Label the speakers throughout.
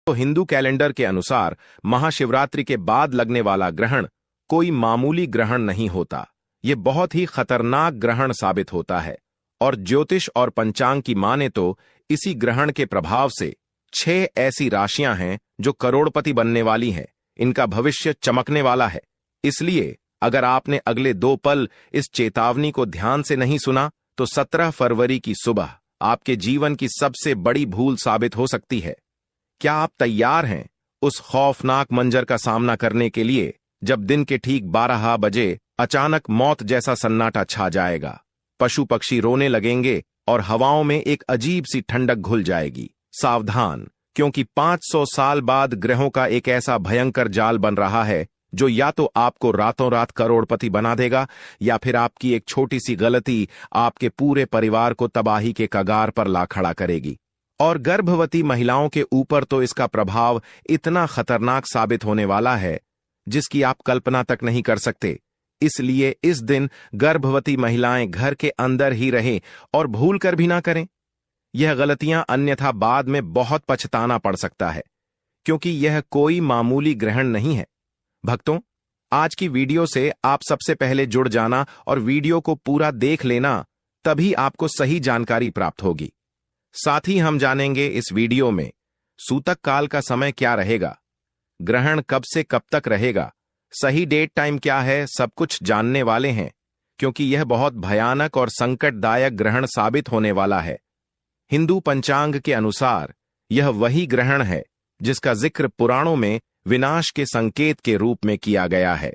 Speaker 1: तो हिंदू कैलेंडर के अनुसार महाशिवरात्रि के बाद लगने वाला ग्रहण कोई मामूली ग्रहण नहीं होता। ये बहुत ही खतरनाक ग्रहण साबित होता है और ज्योतिष और पंचांग की माने तो इसी ग्रहण के प्रभाव से 6 ऐसी राशियां हैं जो करोड़पति बनने वाली हैं। इनका भविष्य चमकने वाला है। इसलिए अगर आपने अगले 2 पल इस चेतावनी को ध्यान से नहीं सुना तो 17 फरवरी की सुबह आपके जीवन की सबसे बड़ी भूल साबित हो सकती है। क्या आप तैयार हैं उस खौफनाक मंजर का सामना करने के लिए जब दिन के ठीक 12 बजे अचानक मौत जैसा सन्नाटा छा जाएगा, पशु पक्षी रोने लगेंगे और हवाओं में एक अजीब सी ठंडक घुल जाएगी? सावधान, क्योंकि 500 साल बाद ग्रहों का एक ऐसा भयंकर जाल बन रहा है जो या तो आपको रातों रात करोड़पति बना देगा या फिर आपकी एक छोटी सी गलती आपके पूरे परिवार को तबाही के कगार पर ला खड़ा करेगी। और गर्भवती महिलाओं के ऊपर तो इसका प्रभाव इतना खतरनाक साबित होने वाला है जिसकी आप कल्पना तक नहीं कर सकते। इसलिए इस दिन गर्भवती महिलाएं घर के अंदर ही रहें और भूल कर भी ना करें यह गलतियां, अन्यथा बाद में बहुत पछताना पड़ सकता है, क्योंकि यह कोई मामूली ग्रहण नहीं है। भक्तों, आज की वीडियो से आप सबसे पहले जुड़ जाना और वीडियो को पूरा देख लेना, तभी आपको सही जानकारी प्राप्त होगी। साथ ही हम जानेंगे इस वीडियो में सूतक काल का समय क्या रहेगा, ग्रहण कब से कब तक रहेगा, सही डेट टाइम क्या है, सब कुछ जानने वाले हैं, क्योंकि यह बहुत भयानक और संकटदायक ग्रहण साबित होने वाला है। हिंदू पंचांग के अनुसार यह वही ग्रहण है जिसका जिक्र पुराणों में विनाश के संकेत के रूप में किया गया है,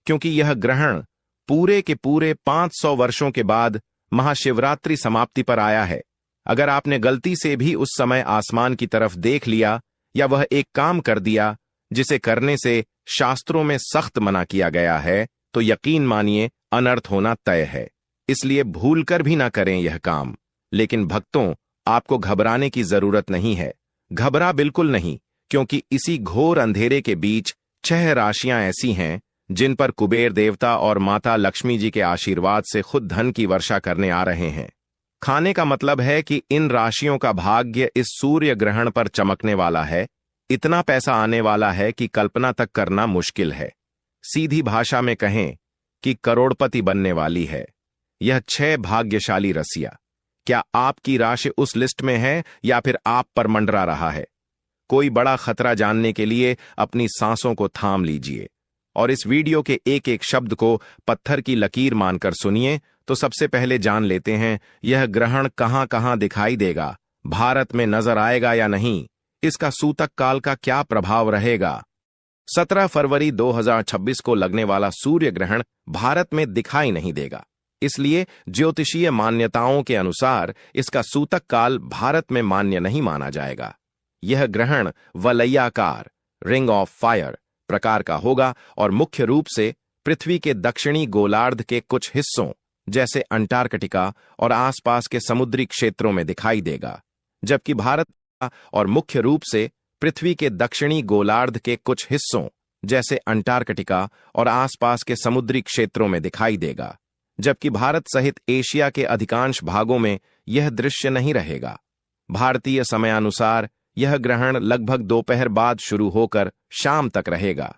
Speaker 1: क्योंकि यह ग्रहण पूरे के पूरे 500 वर्षों के बाद महाशिवरात्रि समाप्ति पर आया है। अगर आपने गलती से भी उस समय आसमान की तरफ देख लिया या वह एक काम कर दिया जिसे करने से शास्त्रों में सख्त मना किया गया है, तो यकीन मानिए अनर्थ होना तय है। इसलिए भूलकर भी ना करें यह काम। लेकिन भक्तों, आपको घबराने की जरूरत नहीं है। घबरा बिल्कुल नहीं, क्योंकि इसी घोर अंधेरे के बीच 6 राशियां ऐसी हैं जिन पर कुबेर देवता और माता लक्ष्मी जी के आशीर्वाद से खुद धन की वर्षा करने आ रहे हैं। खाने का मतलब है कि इन राशियों का भाग्य इस सूर्य ग्रहण पर चमकने वाला है। इतना पैसा आने वाला है कि कल्पना तक करना मुश्किल है। सीधी भाषा में कहें कि करोड़पति बनने वाली है यह 6 भाग्यशाली रसिया। क्या आपकी राशि उस लिस्ट में है या फिर आप पर मंडरा रहा है? कोई बड़ा खतरा जानने के लिए अपनी सांसों को थाम लीजिए और इस वीडियो के एक एक शब्द को पत्थर की लकीर मानकर सुनिए। तो सबसे पहले जान लेते हैं यह ग्रहण कहां कहां दिखाई देगा, भारत में नजर आएगा या नहीं, इसका सूतक काल का क्या प्रभाव रहेगा। 17 फरवरी 2026 को लगने वाला सूर्य ग्रहण भारत में दिखाई नहीं देगा। इसलिए ज्योतिषीय मान्यताओं के अनुसार इसका सूतक काल भारत में मान्य नहीं माना जाएगा। यह ग्रहण वलयाकार, रिंग ऑफ फायर प्रकार का होगा और मुख्य रूप से पृथ्वी के दक्षिणी गोलार्ध के कुछ हिस्सों जैसे अंटार्कटिका और आसपास के समुद्री क्षेत्रों में दिखाई देगा, जबकि भारत और मुख्य रूप से पृथ्वी के दक्षिणी गोलार्ध के कुछ हिस्सों जैसे अंटार्कटिका और आसपास के समुद्री क्षेत्रों में दिखाई देगा, जबकि भारत सहित एशिया के अधिकांश भागों में यह दृश्य नहीं रहेगा। भारतीय समयानुसार यह ग्रहण लगभग दोपहर बाद शुरू होकर शाम तक रहेगा,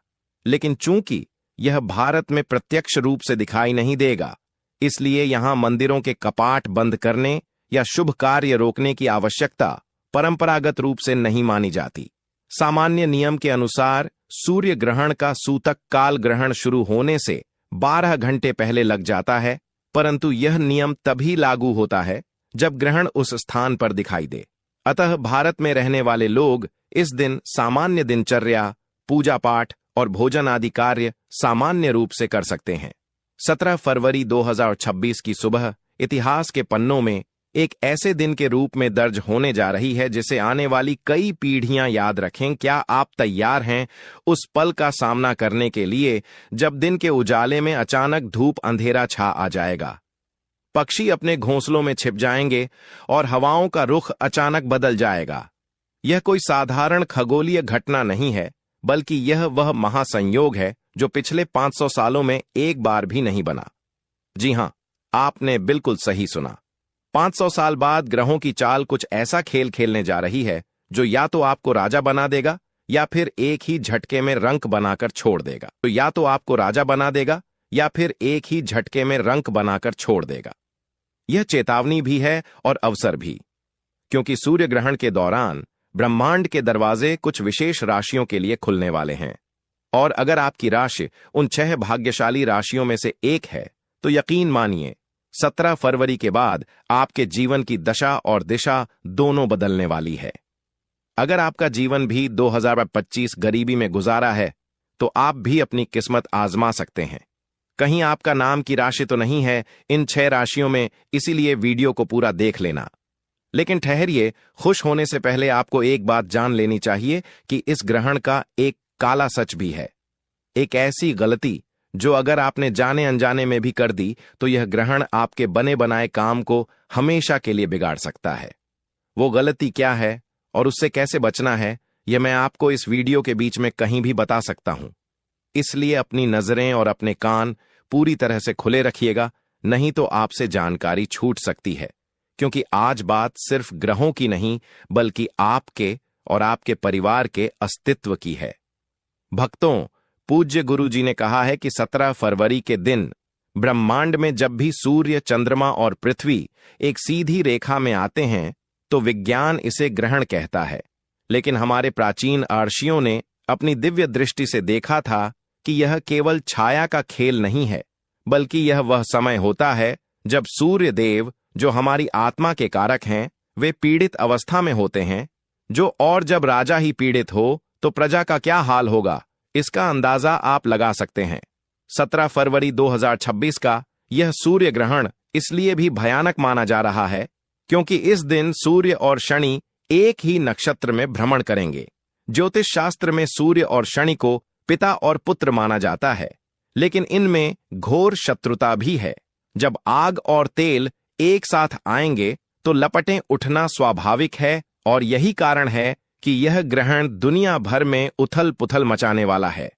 Speaker 1: लेकिन चूंकि यह भारत में प्रत्यक्ष रूप से दिखाई नहीं देगा, इसलिए यहां मंदिरों के कपाट बंद करने या शुभ कार्य रोकने की आवश्यकता परंपरागत रूप से नहीं मानी जाती। सामान्य नियम के अनुसार सूर्य ग्रहण का सूतक काल ग्रहण शुरू होने से 12 घंटे पहले लग जाता है, परंतु यह नियम तभी लागू होता है जब ग्रहण उस स्थान पर दिखाई दे। अतः भारत में रहने वाले लोग इस दिन सामान्य दिनचर्या, पूजा पाठ और भोजन आदि कार्य सामान्य रूप से कर सकते हैं। 17 फरवरी 2026 की सुबह इतिहास के पन्नों में एक ऐसे दिन के रूप में दर्ज होने जा रही है जिसे आने वाली कई पीढ़ियां याद रखें। क्या आप तैयार हैं उस पल का सामना करने के लिए जब दिन के उजाले में अचानक धूप अंधेरा छा आ जाएगा, पक्षी अपने घोंसलों में छिप जाएंगे और हवाओं का रुख अचानक बदल जाएगा? यह कोई साधारण खगोलीय घटना नहीं है, बल्कि यह वह महासंयोग है जो पिछले 500 सालों में एक बार भी नहीं बना। जी हां, आपने बिल्कुल सही सुना। 500 साल बाद ग्रहों की चाल कुछ ऐसा खेल खेलने जा रही है जो या तो आपको राजा बना देगा या फिर एक ही झटके में रंक बनाकर छोड़ देगा। तो या तो आपको राजा बना देगा या फिर एक ही झटके में रंक बनाकर छोड़ देगा। यह चेतावनी भी है और अवसर भी, क्योंकि सूर्य ग्रहण के दौरान ब्रह्मांड के दरवाजे कुछ विशेष राशियों के लिए खुलने वाले हैं। और अगर आपकी राशि उन 6 भाग्यशाली राशियों में से एक है तो यकीन मानिए 17 फरवरी के बाद आपके जीवन की दशा और दिशा दोनों बदलने वाली है। अगर आपका जीवन भी 2025 गरीबी में गुजारा है तो आप भी अपनी किस्मत आजमा सकते हैं। कहीं आपका नाम की राशि तो नहीं है इन 6 राशियों में, इसीलिए वीडियो को पूरा देख लेना। लेकिन ठहरिए, खुश होने से पहले आपको एक बात जान लेनी चाहिए कि इस ग्रहण का एक काला सच भी है। एक ऐसी गलती जो अगर आपने जाने अनजाने में भी कर दी तो यह ग्रहण आपके बने बनाए काम को हमेशा के लिए बिगाड़ सकता है। वो गलती क्या है और उससे कैसे बचना है, यह मैं आपको इस वीडियो के बीच में कहीं भी बता सकता हूं। इसलिए अपनी नजरें और अपने कान पूरी तरह से खुले रखिएगा, नहीं तो आपसे जानकारी छूट सकती है। क्योंकि आज बात सिर्फ ग्रहों की नहीं बल्कि आपके और आपके परिवार के अस्तित्व की है। भक्तों, पूज्य गुरु जी ने कहा है कि 17 फरवरी के दिन ब्रह्मांड में जब भी सूर्य, चंद्रमा और पृथ्वी एक सीधी रेखा में आते हैं तो विज्ञान इसे ग्रहण कहता है। लेकिन हमारे प्राचीन अर्षियों ने अपनी दिव्य दृष्टि से देखा था कि यह केवल छाया का खेल नहीं है, बल्कि यह वह समय होता है जब सूर्य देव, जो हमारी आत्मा के कारक हैं, वे पीड़ित अवस्था में होते हैं। और जब राजा ही पीड़ित हो तो प्रजा का क्या हाल होगा, इसका अंदाजा आप लगा सकते हैं। 17 फरवरी 2026 का यह सूर्य ग्रहण इसलिए भी भयानक माना जा रहा है क्योंकि इस दिन सूर्य और शनि एक ही नक्षत्र में भ्रमण करेंगे। ज्योतिष शास्त्र में सूर्य और शनि को पिता और पुत्र माना जाता है, लेकिन इनमें घोर शत्रुता भी है। जब आग और तेल एक साथ आएंगे तो लपटें उठना स्वाभाविक है और यही कारण है कि यह ग्रहण दुनिया भर में उथल पुथल मचाने वाला है।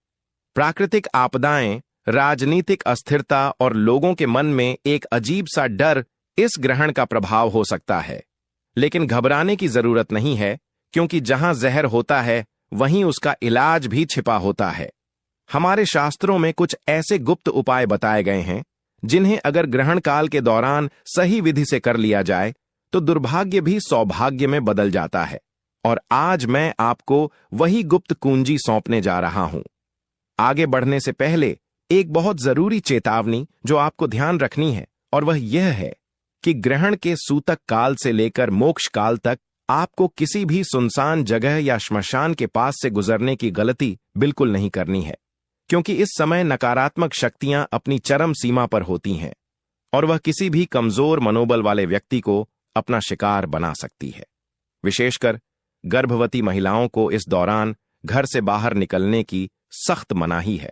Speaker 1: प्राकृतिक आपदाएं, राजनीतिक अस्थिरता और लोगों के मन में एक अजीब सा डर इस ग्रहण का प्रभाव हो सकता है। लेकिन घबराने की जरूरत नहीं है, क्योंकि जहां जहर होता है वहीं उसका इलाज भी छिपा होता है। हमारे शास्त्रों में कुछ ऐसे गुप्त उपाय बताए गए हैं जिन्हें अगर ग्रहण काल के दौरान सही विधि से कर लिया जाए तो दुर्भाग्य भी सौभाग्य में बदल जाता है। और आज मैं आपको वही गुप्त कुंजी सौंपने जा रहा हूं। आगे बढ़ने से पहले एक बहुत जरूरी चेतावनी जो आपको ध्यान रखनी है, और वह यह है कि ग्रहण के सूतक काल से लेकर मोक्ष काल तक आपको किसी भी सुनसान जगह या श्मशान के पास से गुजरने की गलती बिल्कुल नहीं करनी है, क्योंकि इस समय नकारात्मक शक्तियां अपनी चरम सीमा पर होती हैं और वह किसी भी कमजोर मनोबल वाले व्यक्ति को अपना शिकार बना सकती है। विशेषकर गर्भवती महिलाओं को इस दौरान घर से बाहर निकलने की सख्त मनाही है,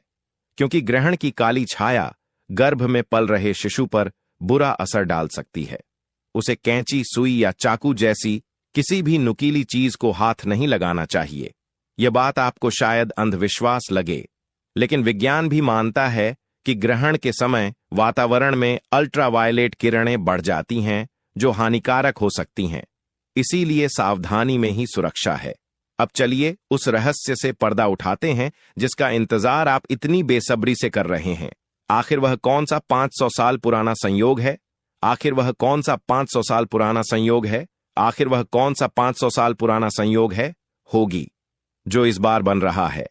Speaker 1: क्योंकि ग्रहण की काली छाया गर्भ में पल रहे शिशु पर बुरा असर डाल सकती है। उसे कैंची, सुई या चाकू जैसी किसी भी नुकीली चीज को हाथ नहीं लगाना चाहिए। यह बात आपको शायद अंधविश्वास लगे, लेकिन विज्ञान भी मानता है कि ग्रहण के समय वातावरण में अल्ट्रावायलेट किरणें बढ़ जाती हैं जो हानिकारक हो सकती हैं। इसीलिए सावधानी में ही सुरक्षा है। अब चलिए उस रहस्य से पर्दा उठाते हैं जिसका इंतजार आप इतनी बेसब्री से कर रहे हैं। आखिर वह कौन सा 500 साल पुराना संयोग है? आखिर वह कौन सा 500 साल पुराना संयोग है? आखिर वह कौन सा 500 साल पुराना संयोग है होगी जो इस बार बन रहा है?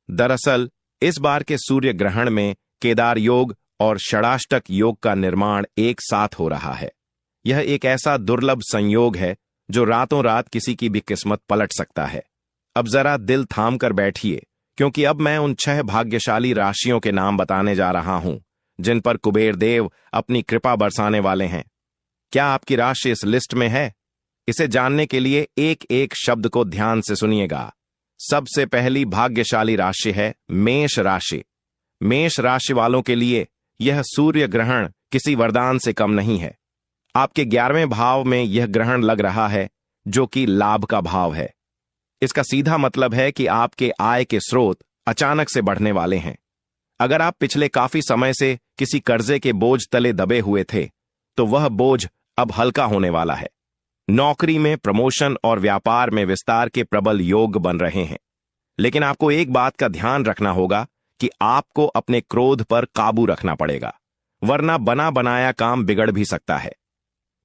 Speaker 1: दरअसल इस बार के सूर्य ग्रहण में केदार योग और षडाष्टक योग का निर्माण एक साथ हो रहा है। यह एक ऐसा दुर्लभ संयोग है जो रातों रात किसी की भी किस्मत पलट सकता है। अब जरा दिल थाम कर बैठिए, क्योंकि अब मैं उन 6 भाग्यशाली राशियों के नाम बताने जा रहा हूं जिन पर कुबेर देव अपनी कृपा बरसाने वाले हैं। क्या आपकी राशि इस लिस्ट में है? इसे जानने के लिए एक एक शब्द को ध्यान से सुनिएगा। सबसे पहली भाग्यशाली राशि है मेष राशि। मेष राशि वालों के लिए यह सूर्य ग्रहण किसी वरदान से कम नहीं है। आपके 11वें भाव में यह ग्रहण लग रहा है, जो कि लाभ का भाव है। इसका सीधा मतलब है कि आपके आय के स्रोत अचानक से बढ़ने वाले हैं। अगर आप पिछले काफी समय से किसी कर्जे के बोझ तले दबे हुए थे तो वह बोझ अब हल्का होने वाला है। नौकरी में प्रमोशन और व्यापार में विस्तार के प्रबल योग बन रहे हैं। लेकिन आपको एक बात का ध्यान रखना होगा कि आपको अपने क्रोध पर काबू रखना पड़ेगा, वरना बना बनाया काम बिगड़ भी सकता है।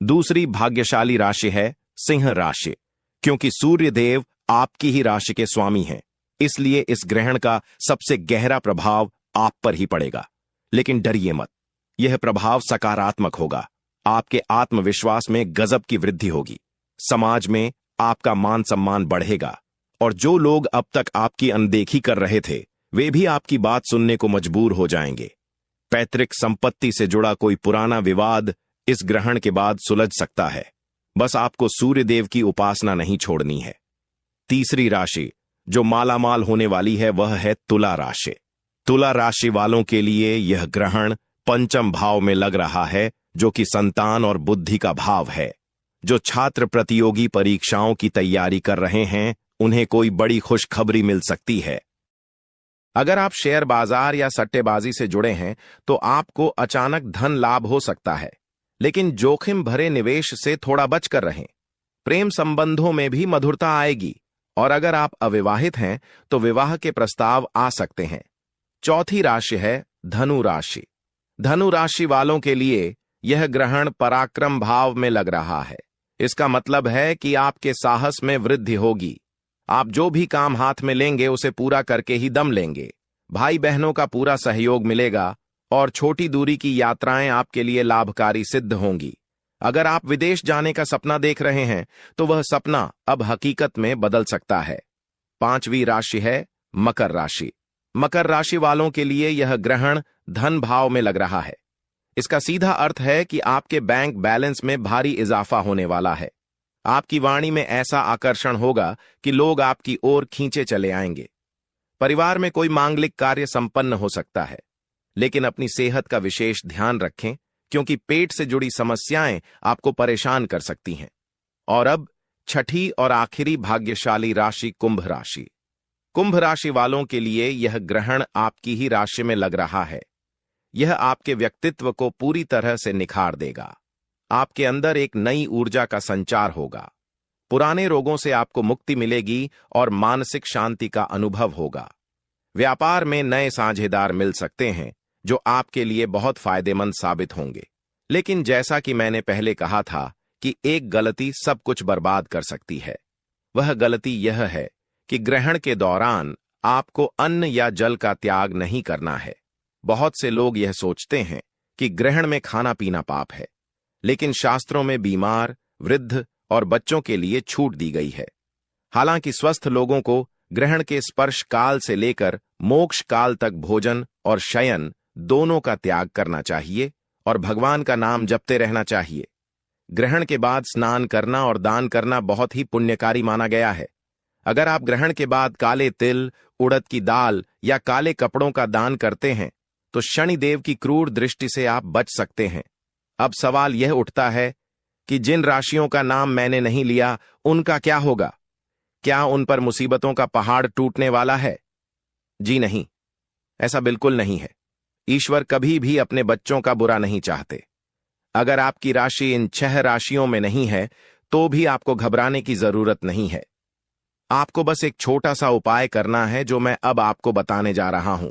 Speaker 1: दूसरी भाग्यशाली राशि है सिंह राशि, क्योंकि सूर्य देव आपकी ही राशि के स्वामी हैं, इसलिए इस ग्रहण का सबसे गहरा प्रभाव आप पर ही पड़ेगा। लेकिन डरिए मत, यह प्रभाव सकारात्मक होगा। आपके आत्मविश्वास में गजब की वृद्धि होगी, समाज में आपका मान सम्मान बढ़ेगा, और जो लोग अब तक आपकी अनदेखी कर रहे थे वे भी आपकी बात सुनने को मजबूर हो जाएंगे। पैतृक संपत्ति से जुड़ा कोई पुराना विवाद इस ग्रहण के बाद सुलझ सकता है। बस आपको सूर्यदेव की उपासना नहीं छोड़नी है। तीसरी राशि जो मालामाल होने वाली है वह है तुला राशि। तुला राशि वालों के लिए यह ग्रहण पंचम भाव में लग रहा है, जो कि संतान और बुद्धि का भाव है। जो छात्र प्रतियोगी परीक्षाओं की तैयारी कर रहे हैं उन्हें कोई बड़ी खुशखबरी मिल सकती है। अगर आप शेयर बाजार या सट्टेबाजी से जुड़े हैं तो आपको अचानक धन लाभ हो सकता है, लेकिन जोखिम भरे निवेश से थोड़ा बचकर रहें। प्रेम संबंधों में भी मधुरता आएगी, और अगर आप अविवाहित हैं तो विवाह के प्रस्ताव आ सकते हैं। चौथी राशि है धनु राशि। धनु राशि वालों के लिए यह ग्रहण पराक्रम भाव में लग रहा है। इसका मतलब है कि आपके साहस में वृद्धि होगी। आप जो भी काम हाथ में लेंगे उसे पूरा करके ही दम लेंगे। भाई बहनों का पूरा सहयोग मिलेगा और छोटी दूरी की यात्राएं आपके लिए लाभकारी सिद्ध होंगी। अगर आप विदेश जाने का सपना देख रहे हैं तो वह सपना अब हकीकत में बदल सकता है। पांचवी राशि है मकर राशि। मकर राशि वालों के लिए यह ग्रहण धन भाव में लग रहा है। इसका सीधा अर्थ है कि आपके बैंक बैलेंस में भारी इजाफा होने वाला है। आपकी वाणी में ऐसा आकर्षण होगा कि लोग आपकी ओर खींचे चले आएंगे। परिवार में कोई मांगलिक कार्य संपन्न हो सकता है, लेकिन अपनी सेहत का विशेष ध्यान रखें, क्योंकि पेट से जुड़ी समस्याएं आपको परेशान कर सकती हैं। और अब छठी और आखिरी भाग्यशाली राशि कुंभ राशि। कुंभ राशि वालों के लिए यह ग्रहण आपकी ही राशि में लग रहा है। यह आपके व्यक्तित्व को पूरी तरह से निखार देगा। आपके अंदर एक नई ऊर्जा का संचार होगा। पुराने रोगों से आपको मुक्ति मिलेगी और मानसिक शांति का अनुभव होगा। व्यापार में नए साझेदार मिल सकते हैं जो आपके लिए बहुत फायदेमंद साबित होंगे। लेकिन जैसा कि मैंने पहले कहा था कि एक गलती सब कुछ बर्बाद कर सकती है। वह गलती यह है कि ग्रहण के दौरान आपको अन्न या जल का त्याग नहीं करना है। बहुत से लोग यह सोचते हैं कि ग्रहण में खाना पीना पाप है, लेकिन शास्त्रों में बीमार, वृद्ध और बच्चों के लिए छूट दी गई है। हालांकि स्वस्थ लोगों को ग्रहण के स्पर्श काल से लेकर मोक्ष काल तक भोजन और शयन दोनों का त्याग करना चाहिए और भगवान का नाम जपते रहना चाहिए। ग्रहण के बाद स्नान करना और दान करना बहुत ही पुण्यकारी माना गया है। अगर आप ग्रहण के बाद काले तिल, उड़द की दाल या काले कपड़ों का दान करते हैं तो शनिदेव की क्रूर दृष्टि से आप बच सकते हैं। अब सवाल यह उठता है कि जिन राशियों का नाम मैंने नहीं लिया उनका क्या होगा? क्या उन पर मुसीबतों का पहाड़ टूटने वाला है? जी नहीं, ऐसा बिल्कुल नहीं है। ईश्वर कभी भी अपने बच्चों का बुरा नहीं चाहते। अगर आपकी राशि इन 6 राशियों में नहीं है तो भी आपको घबराने की जरूरत नहीं है। आपको बस एक छोटा सा उपाय करना है जो मैं अब आपको बताने जा रहा हूं,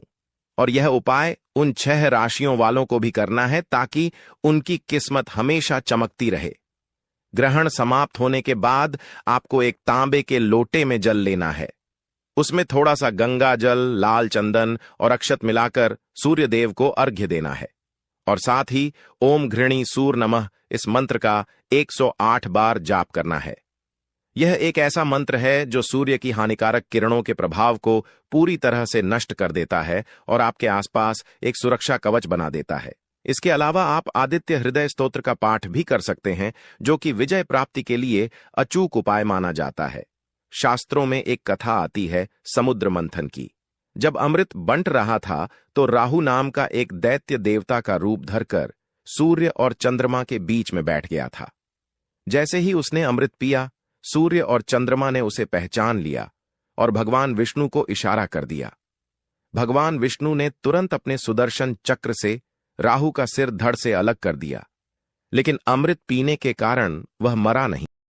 Speaker 1: और यह उपाय उन 6 राशियों वालों को भी करना है ताकि उनकी किस्मत हमेशा चमकती रहे। ग्रहण समाप्त होने के बाद आपको एक तांबे के लोटे में जल लेना है। उसमें थोड़ा सा गंगा जल, लाल चंदन और अक्षत मिलाकर सूर्य देव को अर्घ्य देना है, और साथ ही ओम घृणी सूर्य नमः इस मंत्र का 108 बार जाप करना है। यह एक ऐसा मंत्र है जो सूर्य की हानिकारक किरणों के प्रभाव को पूरी तरह से नष्ट कर देता है और आपके आसपास एक सुरक्षा कवच बना देता है। इसके अलावा आप आदित्य हृदय स्तोत्र का पाठ भी कर सकते हैं, जो कि विजय प्राप्ति के लिए अचूक उपाय माना जाता है। शास्त्रों में एक कथा आती है समुद्र मंथन की। जब अमृत बंट रहा था तो राहु नाम का एक दैत्य देवता का रूप धरकर सूर्य और चंद्रमा के बीच में बैठ गया था। जैसे ही उसने अमृत पिया, सूर्य और चंद्रमा ने उसे पहचान लिया और भगवान विष्णु को इशारा कर दिया। भगवान विष्णु ने तुरंत अपने सुदर्शन चक्र से राहु का सिर धड़ से अलग कर दिया, लेकिन अमृत पीने के कारण वह मरा नहीं।